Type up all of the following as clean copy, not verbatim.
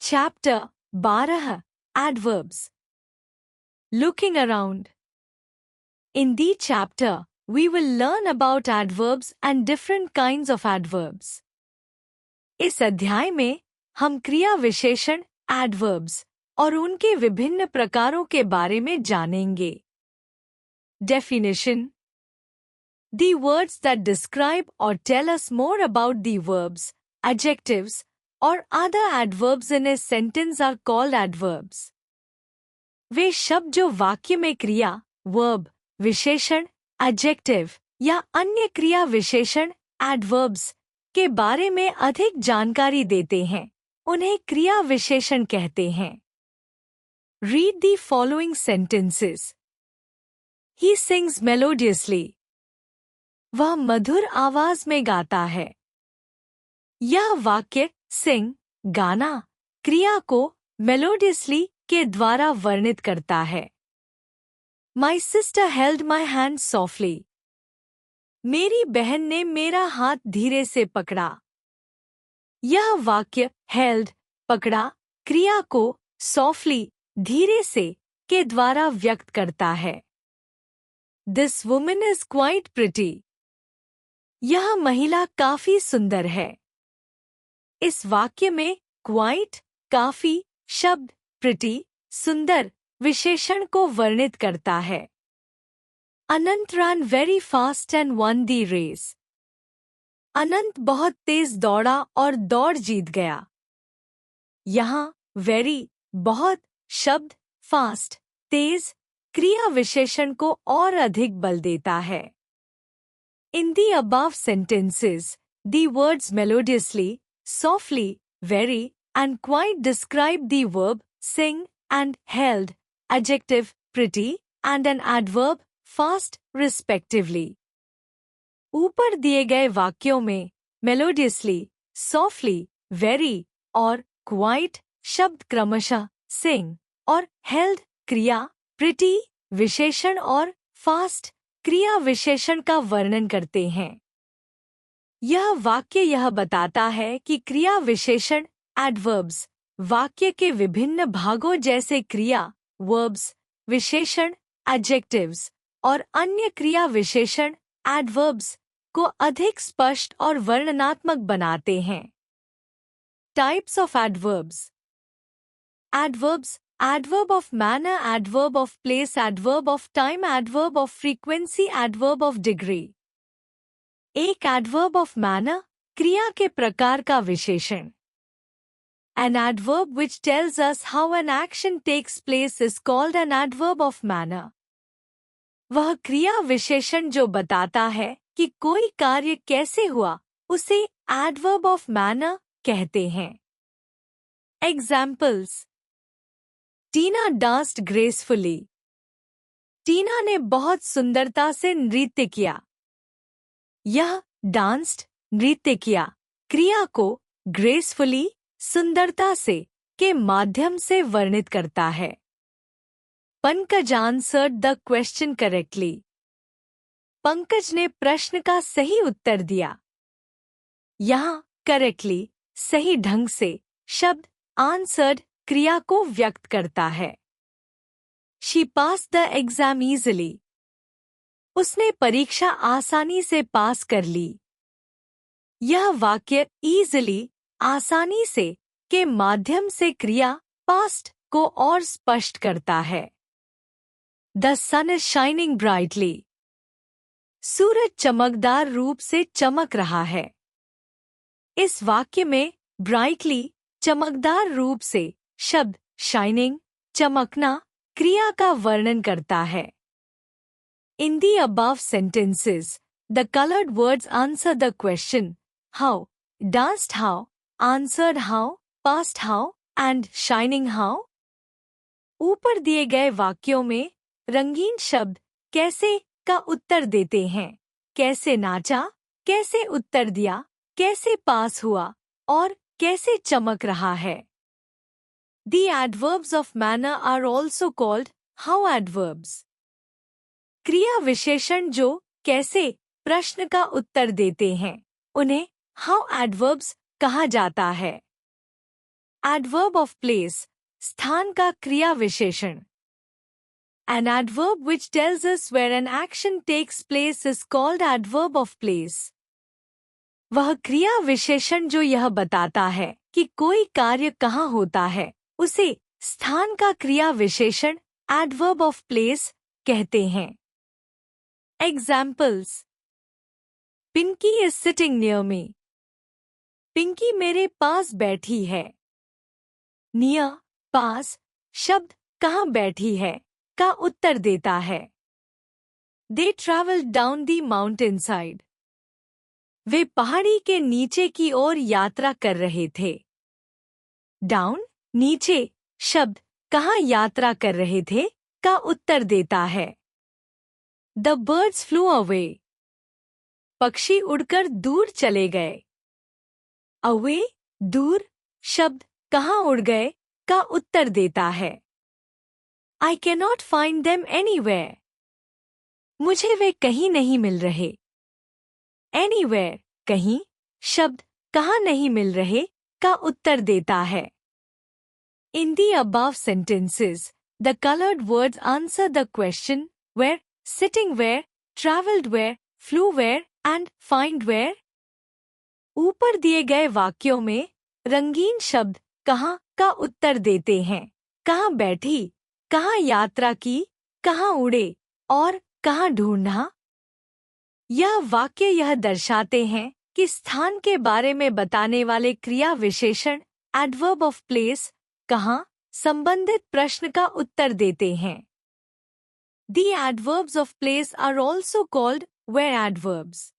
Chapter 12 Adverbs. Looking around. In this chapter, we will learn about adverbs and different kinds of adverbs. इस अध्याय में हम क्रिया विशेषण adverbs और उनके विभिन्न प्रकारों के बारे में जानेंगे. Definition. The words that describe or tell us more about the verbs, adjectives, or other adverbs in a sentence are called adverbs. वे शब्द जो वाक्य में क्रिया, verb, विशेषण, adjective या अन्य क्रिया विशेषण, adverbs के बारे में अधिक जानकारी देते हैं, उन्हें क्रिया विशेषण कहते हैं. Read the following sentences. He sings melodiously. वह मधुर आवाज में गाता है. यह वाक्य sing, गाना, क्रिया को melodiously के द्वारा वर्णित करता है. My sister held my hand softly. मेरी बहन ने मेरा हाथ धीरे से पकड़ा. यह वाक्य held, पकड़ा, क्रिया को softly, धीरे से के द्वारा व्यक्त करता है. This woman is quite pretty. यह महिला काफी सुंदर है. इस वाक्य में quite, काफी, शब्द pretty, सुंदर, विशेषण को वर्णित करता है. अनंत ran very fast and won the race. अनंत बहुत तेज दौड़ा और दौड़ जीत गया. यहाँ very, बहुत, शब्द fast, तेज, क्रिया विशेषण को और अधिक बल देता है. In the above sentences, the words melodiously, softly, very, and quite describe the verb sing and held, adjective pretty, and an adverb fast, respectively. ऊपर दिए गए वाक्यों में melodiously, softly, very और quite शब्द क्रमशः sing और held क्रिया, pretty विशेषण और fast क्रिया विशेषण का वर्णन करते हैं. यह वाक्य यह बताता है कि क्रिया विशेषण adverbs वाक्य के विभिन्न भागों जैसे क्रिया, verbs, विशेषण, adjectives और अन्य क्रिया विशेषण adverbs को अधिक स्पष्ट और वर्णनात्मक बनाते हैं. Types of adverbs. Adverbs. Adverb of manner, adverb of place, adverb of time, adverb of frequency, adverb of degree. एक adverb of manner, क्रिया के प्रकार का विशेषण. An adverb which tells us how an action takes place is called an adverb of manner. वह क्रिया विशेषण जो बताता है कि कोई कार्य कैसे हुआ, उसे adverb of manner कहते हैं. Examples. टीना danced gracefully. टीना ने बहुत सुंदरता से नृत्य किया. यह danced, नृत्य किया, क्रिया को gracefully, सुंदरता से, के माध्यम से वर्णित करता है. Pankaj answered the question correctly. Pankaj ने प्रश्न का सही उत्तर दिया. यहाँ correctly, सही ढंग से, शब्द answered क्रिया को व्यक्त करता है. She passed the exam easily. उसने परीक्षा आसानी से पास कर ली. यह वाक्य easily, आसानी से, के माध्यम से क्रिया past को और स्पष्ट करता है. The sun is shining brightly. सूरज चमकदार रूप से चमक रहा है. इस वाक्य में brightly, चमकदार रूप से, शब्द shining, चमकना, क्रिया का वर्णन करता है. In the above sentences, the colored words answer the question how, danced how, answered how, passed how, and shining how. ऊपर दिए गए वाक्यों में रंगीन शब्द कैसे का उत्तर देते हैं. कैसे नाचा, कैसे उत्तर दिया, कैसे पास हुआ और कैसे चमक रहा है. The adverbs of manner are also called how adverbs. क्रिया विशेषण जो कैसे प्रश्न का उत्तर देते हैं, उन्हें how adverbs कहा जाता है. Adverb of place, स्थान का क्रिया विशेषण. An adverb which tells us where an action takes place is called adverb of place. वह क्रिया विशेषण जो यह बताता है कि कोई कार्य कहाँ होता है, उसे स्थान का क्रिया विशेषण adverb of place कहते हैं. Examples. Pinky is sitting near me. Pinky मेरे पास बैठी है. Near, पास, शब्द कहाँ बैठी है का उत्तर देता है. They traveled down the mountainside. वे पहाड़ी के नीचे की ओर यात्रा कर रहे थे. Down, नीचे, शब्द कहाँ यात्रा कर रहे थे का उत्तर देता है. The birds flew away. पक्षी उड़कर दूर चले गए. Away, दूर, शब्द कहाँ उड़ गए का उत्तर देता है. I cannot find them anywhere. मुझे वे कहीं नहीं मिल रहे. Anywhere, कहीं, शब्द कहाँ नहीं मिल रहे का उत्तर देता है. In the above sentences, the colored words answer the question where, sitting where, traveled where, flew where, and find where. ऊपर दिए गए वाक्यों में रंगीन शब्द कहाँ का उत्तर देते हैं. कहाँ बैठी, कहाँ यात्रा की, कहाँ उड़े और कहाँ ढूंढा. यह वाक्य यह दर्शाते हैं कि स्थान के बारे में बताने वाले क्रिया विशेषण एडवर्ब ऑफ प्लेस कहाँ संबंधित प्रश्न का उत्तर देते हैं. The adverbs of place are also called where adverbs.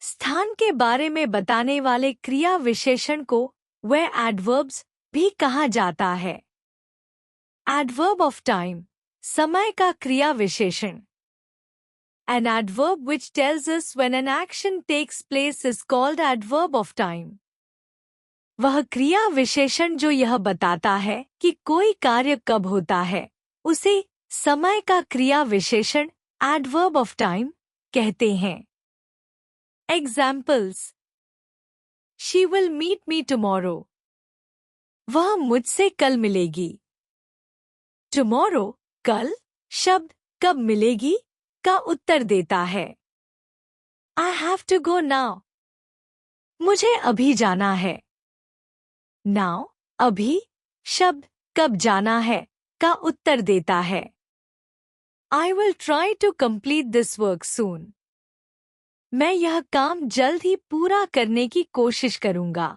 स्थान के बारे में बताने वाले क्रिया विशेषण को where adverbs भी कहा जाता है. Adverb of time, समय का क्रिया विशेषण. An adverb which tells us when an action takes place is called adverb of time. वह क्रिया विशेषण जो यह बताता है कि कोई कार्य कब होता है, उसे समय का क्रिया विशेषण adverb of time कहते हैं. Examples. She will meet me tomorrow. वह मुझसे कल मिलेगी. Tomorrow, कल, शब्द कब मिलेगी का उत्तर देता है. I have to go now. मुझे अभी जाना है. Now, अभी, शब्द कब जाना है का उत्तर देता है. I will try to complete this work soon. मैं यह काम जल्द ही पूरा करने की कोशिश करूंगा.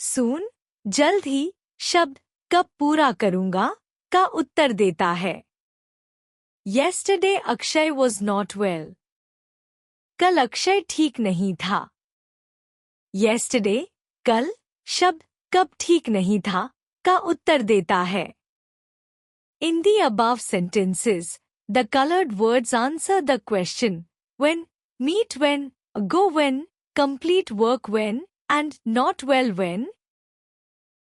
Soon, जल्द ही, शब्द कब पूरा करूंगा का उत्तर देता है. Yesterday Akshay was not well. कल अक्षय ठीक नहीं था. Yesterday, कल, शब्द कब ठीक नहीं था का उत्तर देता है. In the above sentences, the colored words answer the question when, meet when, go when, complete work when, and not well when.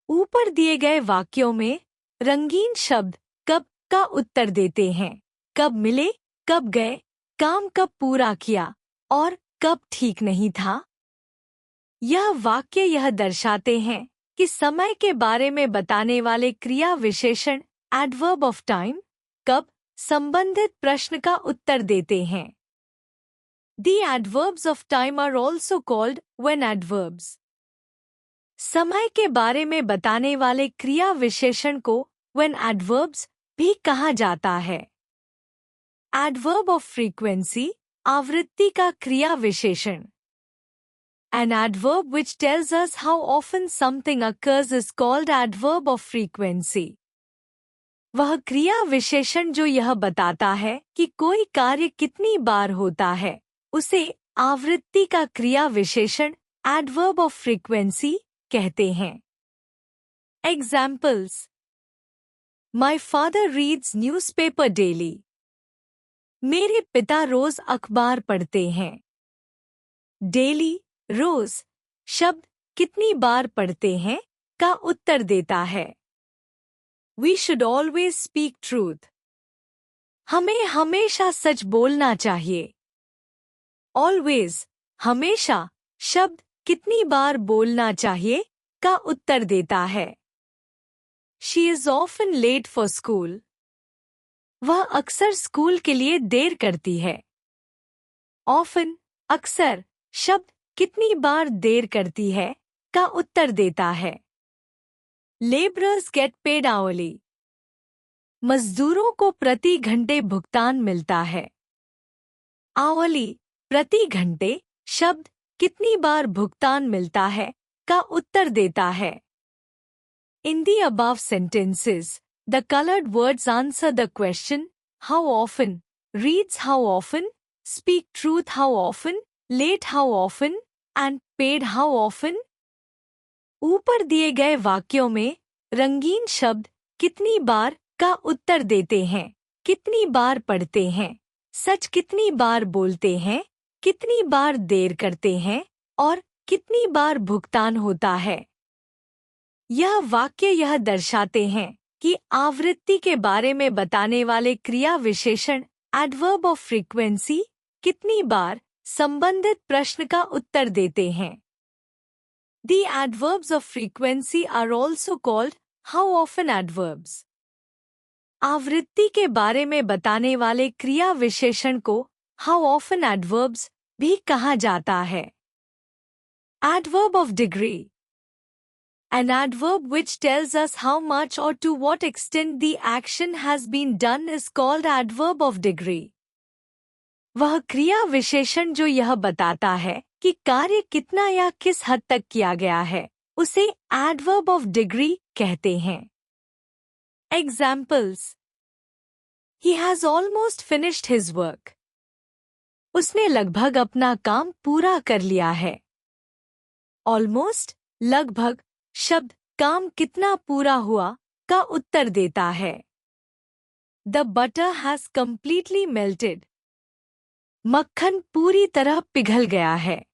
ऊपर दिए गए वाक्यों में रंगीन शब्द कब का उत्तर देते हैं. कब मिले, कब गए, काम कब पूरा किया और कब ठीक नहीं था. यह वाक्य यह दर्शाते हैं कि समय के बारे में बताने वाले क्रिया विशेषण एडवर्ब ऑफ टाइम कब संबंधित प्रश्न का उत्तर देते हैं. The adverbs of time are also called when adverbs. समय के बारे में बताने वाले क्रिया विशेषण को when adverbs भी कहा जाता है. Adverb of frequency, आवृत्ति का क्रिया विशेषण. An adverb which tells us how often something occurs is called adverb of frequency. वह क्रिया विशेषण जो यह बताता है कि कोई कार्य कितनी बार होता है, उसे आवृत्ति का क्रिया विशेषण adverb of frequency कहते हैं. Examples. My father reads newspaper daily. मेरे पिता रोज अखबार पढ़ते हैं. Daily, रोज, शब्द कितनी बार पढ़ते हैं का उत्तर देता है. We should always speak truth. हमें हमेशा सच बोलना चाहिए. Always, हमेशा, शब्द कितनी बार बोलना चाहिए का उत्तर देता है। She is often late for school. वह अक्सर स्कूल के लिए देर करती है। Often, अक्सर, शब्द कितनी बार देर करती है का उत्तर देता है। Laborers get paid hourly. मजदूरों को प्रति घंटे भुगतान मिलता है। Hourly, प्रति घंटे, शब्द कितनी बार भुगतान मिलता है का उत्तर देता है। In the above sentences, the colored words answer the question, how often, reads how often, speak truth how often, late how often, and paid how often. ऊपर दिए गए वाक्यों में रंगीन शब्द कितनी बार का उत्तर देते हैं, कितनी बार पढ़ते हैं, सच कितनी बार बोलते हैं, कितनी बार देर करते हैं और कितनी बार भुगतान होता है। यह वाक्य यह दर्शाते हैं कि आवृत्ति के बारे में बताने वाले क्रिया विशेषण एडवर्ब ऑफ फ्रीक्वेंसी कितनी बार संबंधित प्रश्न का उत्तर देते हैं। The adverbs of frequency are also called how often adverbs. आवृत्ति के बारे में बताने वाले क्रिया विशेषण को how often adverbs भी कहा जाता है। Adverb of degree. An adverb which tells us how much or to what extent the action has been done is called adverb of degree. वह क्रिया विशेषण जो यह बताता है कि कार्य कितना या किस हद तक किया गया है, उसे adverb of degree कहते हैं। Examples. He has almost finished his work. उसने लगभग अपना काम पूरा कर लिया है। Almost, लगभग, शब्द काम कितना पूरा हुआ का उत्तर देता है। The butter has completely melted. मक्खन पूरी तरह पिघल गया है।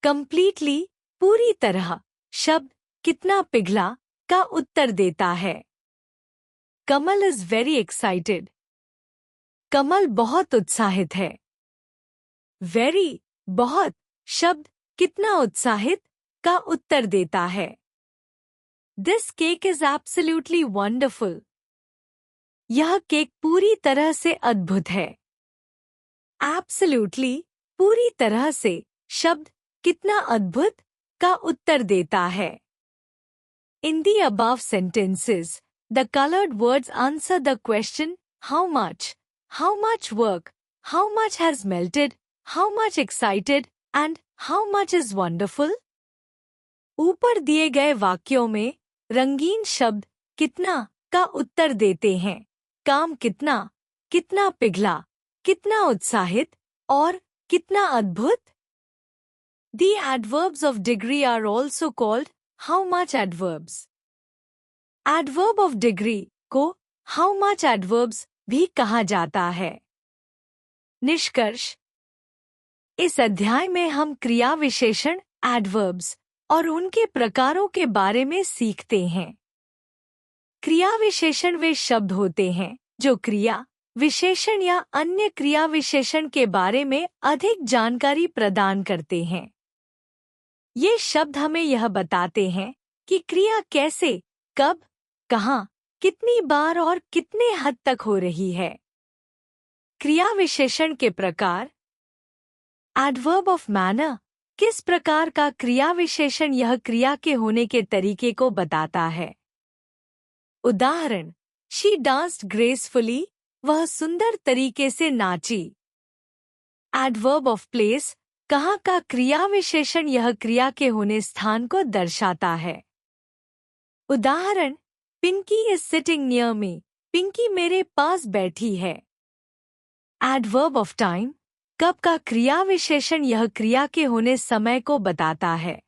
Completely, पूरी तरह, शब्द कितना पिघला का उत्तर देता है। कमल is very excited. कमल बहुत उत्साहित है। Very, बहुत, शब्द कितना उत्साहित का उत्तर देता है। This cake is absolutely wonderful. यह केक पूरी तरह से अद्भुत है। Absolutely, पूरी तरह से, शब्द कितना अद्भुत का उत्तर देता है। In the above sentences, the colored words answer the question how much work, how much has melted, how much excited, and how much is wonderful. ऊपर दिए गए वाक्यों में रंगीन शब्द कितना का उत्तर देते हैं। काम कितना, कितना पिघला, कितना उत्साहित और कितना अद्भुत। The adverbs of degree are also called how much adverbs. Adverb of degree को how much adverbs भी कहा जाता है। निष्कर्ष, इस अध्याय में हम क्रिया विशेषण adverbs और उनके प्रकारों के बारे में सीखते हैं। क्रिया विशेषण वे शब्द होते हैं जो क्रिया विशेषण या अन्य क्रिया विशेषण के बारे में अधिक जानकारी प्रदान करते हैं। ये शब्द हमें यह बताते हैं कि क्रिया कैसे, कब, कहाँ, कितनी बार और कितने हद तक हो रही है। क्रिया विशेषण के प्रकार। एडवर्ब ऑफ मैनर, किस प्रकार का क्रिया विशेषण यह क्रिया के होने के तरीके को बताता है। उदाहरण, शी डांस्ड ग्रेसफुली, वह सुंदर तरीके से नाची। एडवर्ब ऑफ प्लेस, कहाँ का क्रिया विशेषण यह क्रिया के होने स्थान को दर्शाता है। उदाहरण, Pinky is sitting near me, Pinky मेरे पास बैठी है। एडवर्ब ऑफ टाइम, कब का क्रिया विशेषण यह क्रिया के होने समय को बताता है।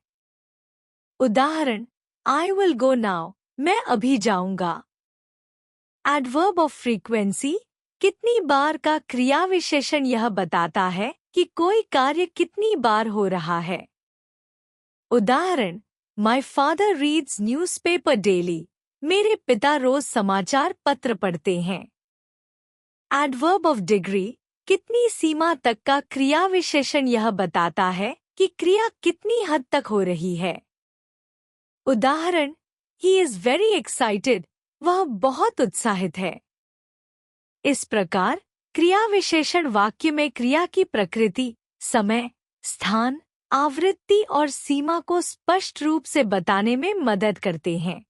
उदाहरण, आई विल गो नाउ, मैं अभी जाऊंगा। एडवर्ब ऑफ फ्रीक्वेंसी, कितनी बार का क्रिया विशेषण यह बताता है कि कोई कार्य कितनी बार हो रहा है। उदाहरण, my father reads newspaper daily, मेरे पिता रोज समाचार पत्र पढ़ते हैं। एडवर्ब ऑफ डिग्री, कितनी सीमा तक का क्रिया विशेषण यह बताता है कि क्रिया कितनी हद तक हो रही है। उदाहरण, He is very excited. वह बहुत उत्साहित है। इस प्रकार क्रिया विशेषण वाक्य में क्रिया की प्रकृति, समय, स्थान, आवृत्ति और सीमा को स्पष्ट रूप से बताने में मदद करते हैं।